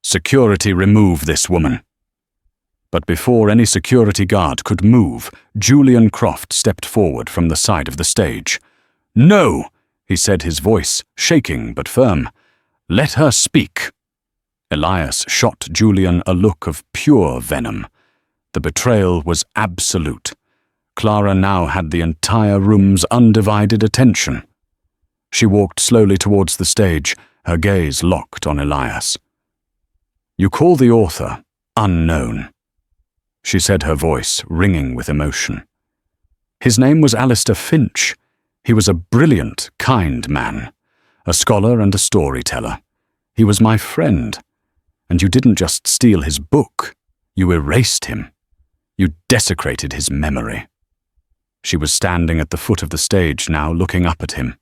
"Security, remove this woman." But before any security guard could move, Julian Croft stepped forward from the side of the stage. "No," he said, his voice shaking but firm. "Let her speak." Elias shot Julian a look of pure venom. The betrayal was absolute. Clara now had the entire room's undivided attention. She walked slowly towards the stage, her gaze locked on Elias. "You call the author unknown," she said, her voice ringing with emotion. "His name was Alistair Finch. He was a brilliant, kind man, a scholar and a storyteller. He was my friend. And you didn't just steal his book, you erased him. You desecrated his memory." She was standing at the foot of the stage now, looking up at him.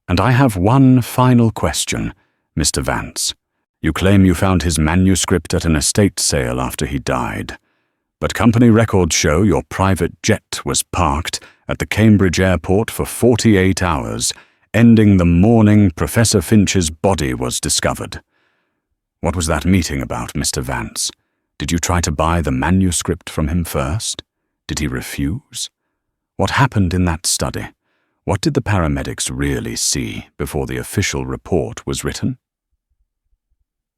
"And I have one final question, Mr. Vance. You claim you found his manuscript at an estate sale after he died. But company records show your private jet was parked at the Cambridge airport for 48 hours, ending the morning Professor Finch's body was discovered. What was that meeting about, Mr. Vance? Did you try to buy the manuscript from him first? Did he refuse? What happened in that study? What did the paramedics really see before the official report was written?"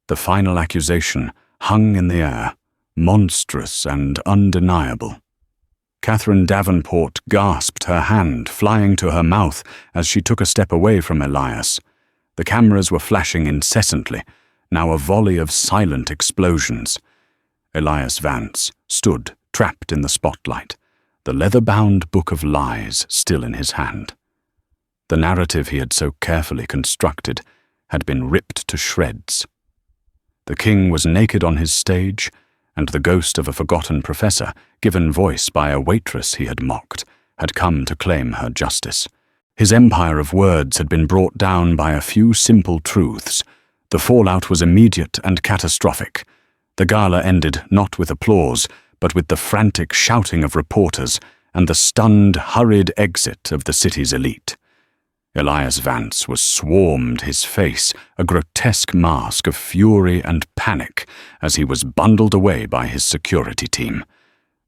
The final accusation hung in the air, monstrous and undeniable. Catherine Davenport gasped, her hand flying to her mouth as she took a step away from Elias. The cameras were flashing incessantly, now a volley of silent explosions. Elias Vance stood, trapped in the spotlight, the leather-bound book of lies still in his hand. The narrative he had so carefully constructed had been ripped to shreds. The king was naked on his stage, and the ghost of a forgotten professor, given voice by a waitress he had mocked, had come to claim her justice. His empire of words had been brought down by a few simple truths. The fallout was immediate and catastrophic. The gala ended not with applause, but with the frantic shouting of reporters and the stunned, hurried exit of the city's elite. Elias Vance was swarmed, his face a grotesque mask of fury and panic as he was bundled away by his security team.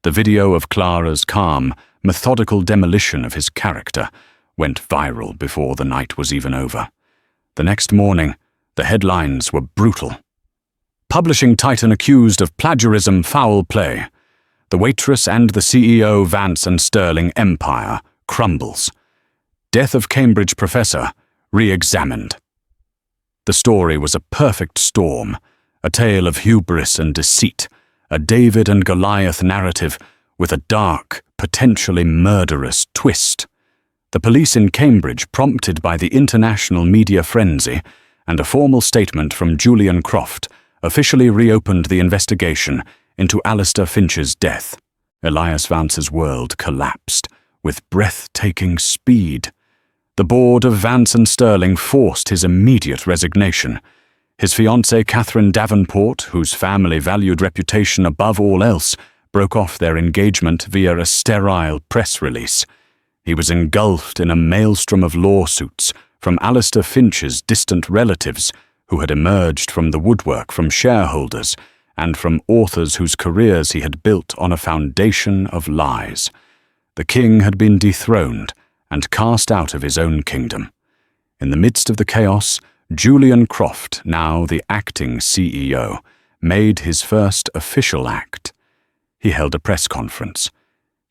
The video of Clara's calm, methodical demolition of his character went viral before the night was even over. The next morning, the headlines were brutal. "Publishing titan accused of plagiarism, foul play. The Waitress and the CEO Vance and Sterling empire crumbles. Death of Cambridge professor re-examined." The story was a perfect storm, a tale of hubris and deceit, a David and Goliath narrative with a dark, potentially murderous twist. The police in Cambridge, prompted by the international media frenzy and a formal statement from Julian Croft, officially reopened the investigation into Alistair Finch's death. Elias Vance's world collapsed with breathtaking speed. The board of Vance and Sterling forced his immediate resignation. His fiancée Catherine Davenport, whose family valued reputation above all else, broke off their engagement via a sterile press release. He was engulfed in a maelstrom of lawsuits from Alistair Finch's distant relatives, who had emerged from the woodwork from shareholders and from authors whose careers he had built on a foundation of lies. The king had been dethroned and cast out of his own kingdom. In the midst of the chaos, Julian Croft, now the acting CEO, made his first official act. He held a press conference.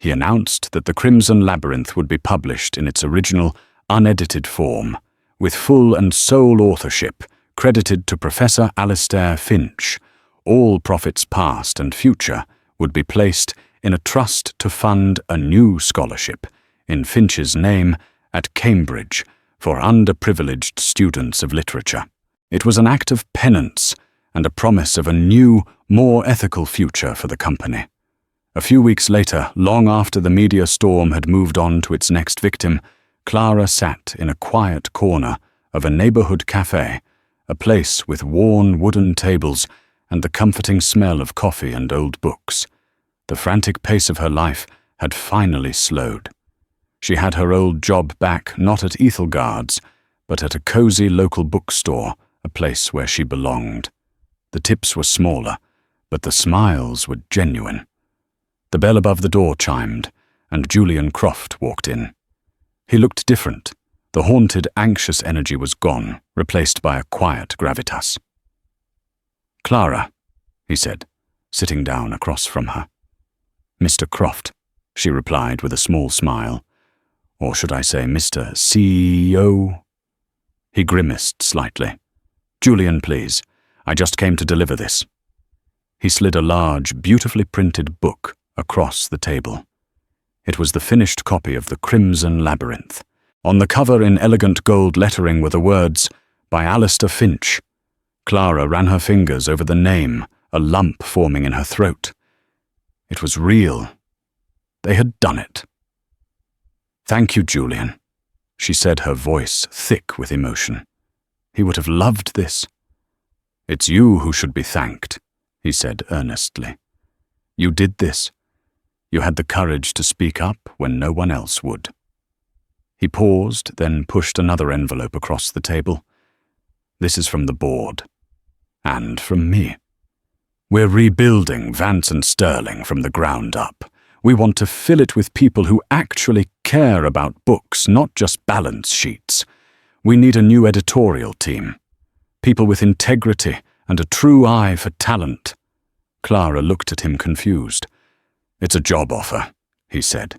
He announced that the Crimson Labyrinth would be published in its original, unedited form, with full and sole authorship credited to Professor Alistair Finch. All profits past and future would be placed in a trust to fund a new scholarship in Finch's name at Cambridge for underprivileged students of literature. It was an act of penance and a promise of a new, more ethical future for the company. A few weeks later, long after the media storm had moved on to its next victim, Clara sat in a quiet corner of a neighborhood cafe, a place with worn wooden tables and the comforting smell of coffee and old books. The frantic pace of her life had finally slowed. She had her old job back, not at Ethelgard's, but at a cozy local bookstore, a place where she belonged. The tips were smaller, but the smiles were genuine. The bell above the door chimed, and Julian Croft walked in. He looked different. The haunted, anxious energy was gone, replaced by a quiet gravitas. "Clara," he said, sitting down across from her. "Mr. Croft," she replied with a small smile. Or should I say Mr. CEO? He grimaced slightly. "Julian, please. I just came to deliver this." He slid a large, beautifully printed book across the table. It was the finished copy of The Crimson Labyrinth. On the cover in elegant gold lettering were the words, "By Alistair Finch." Clara ran her fingers over the name, a lump forming in her throat. It was real. They had done it. "Thank you, Julian," she said, her voice thick with emotion. "He would have loved this." "It's you who should be thanked," he said earnestly. "You did this. You had the courage to speak up when no one else would." He paused, then pushed another envelope across the table. "This is from the board. And from me. We're rebuilding Vance and Sterling from the ground up. We want to fill it with people who actually care about books, not just balance sheets. We need a new editorial team. People with integrity and a true eye for talent." Clara looked at him confused. "It's a job offer," he said.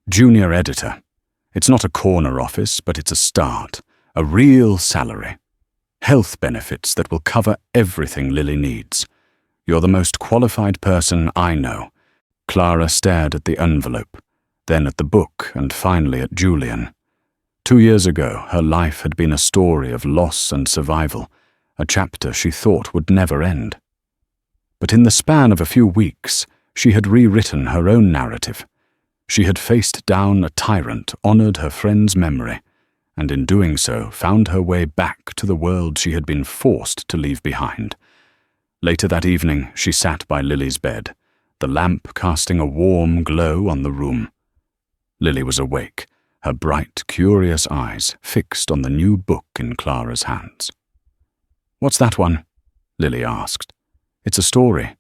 "Junior editor. It's not a corner office, but it's a start. A real salary. Health benefits that will cover everything Lily needs. You're the most qualified person I know." Clara stared at the envelope, then at the book, and finally at Julian. 2 years ago, her life had been a story of loss and survival, a chapter she thought would never end. But in the span of a few weeks, she had rewritten her own narrative. She had faced down a tyrant, honored her friend's memory, and in doing so found her way back to the world she had been forced to leave behind. Later that evening, she sat by Lily's bed, the lamp casting a warm glow on the room. Lily was awake, her bright, curious eyes fixed on the new book in Clara's hands. "What's that one?" Lily asked. "It's a story,"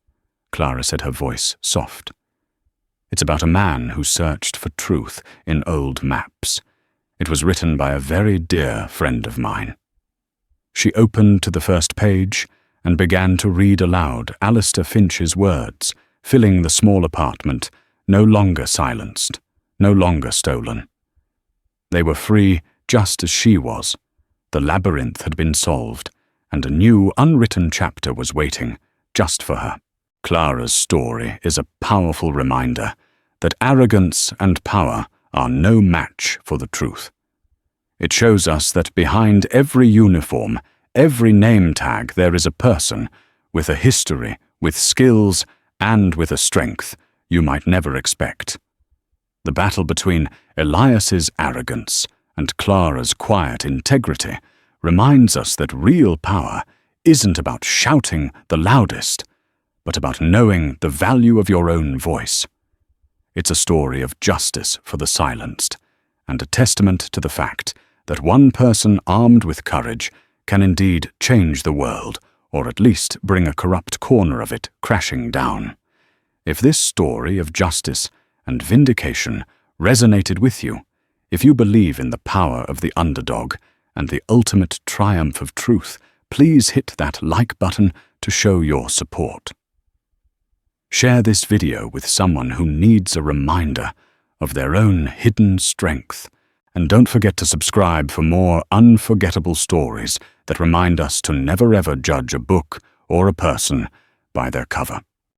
Clara said, her voice soft. "It's about a man who searched for truth in old maps. It was written by a very dear friend of mine." She opened to the first page and began to read aloud Alistair Finch's words, filling the small apartment, no longer silenced, no longer stolen. They were free just as she was. The labyrinth had been solved, and a new unwritten chapter was waiting just for her. Clara's story is a powerful reminder that arrogance and power are no match for the truth. It shows us that behind every uniform, every name tag, there is a person with a history, with skills, and with a strength you might never expect. The battle between Elias's arrogance and Clara's quiet integrity reminds us that real power isn't about shouting the loudest, but about knowing the value of your own voice. It's a story of justice for the silenced, and a testament to the fact that one person armed with courage can indeed change the world, or at least bring a corrupt corner of it crashing down. If this story of justice and vindication resonated with you, if you believe in the power of the underdog and the ultimate triumph of truth, please hit that like button to show your support. Share this video with someone who needs a reminder of their own hidden strength. And don't forget to subscribe for more unforgettable stories that remind us to never ever judge a book or a person by their cover.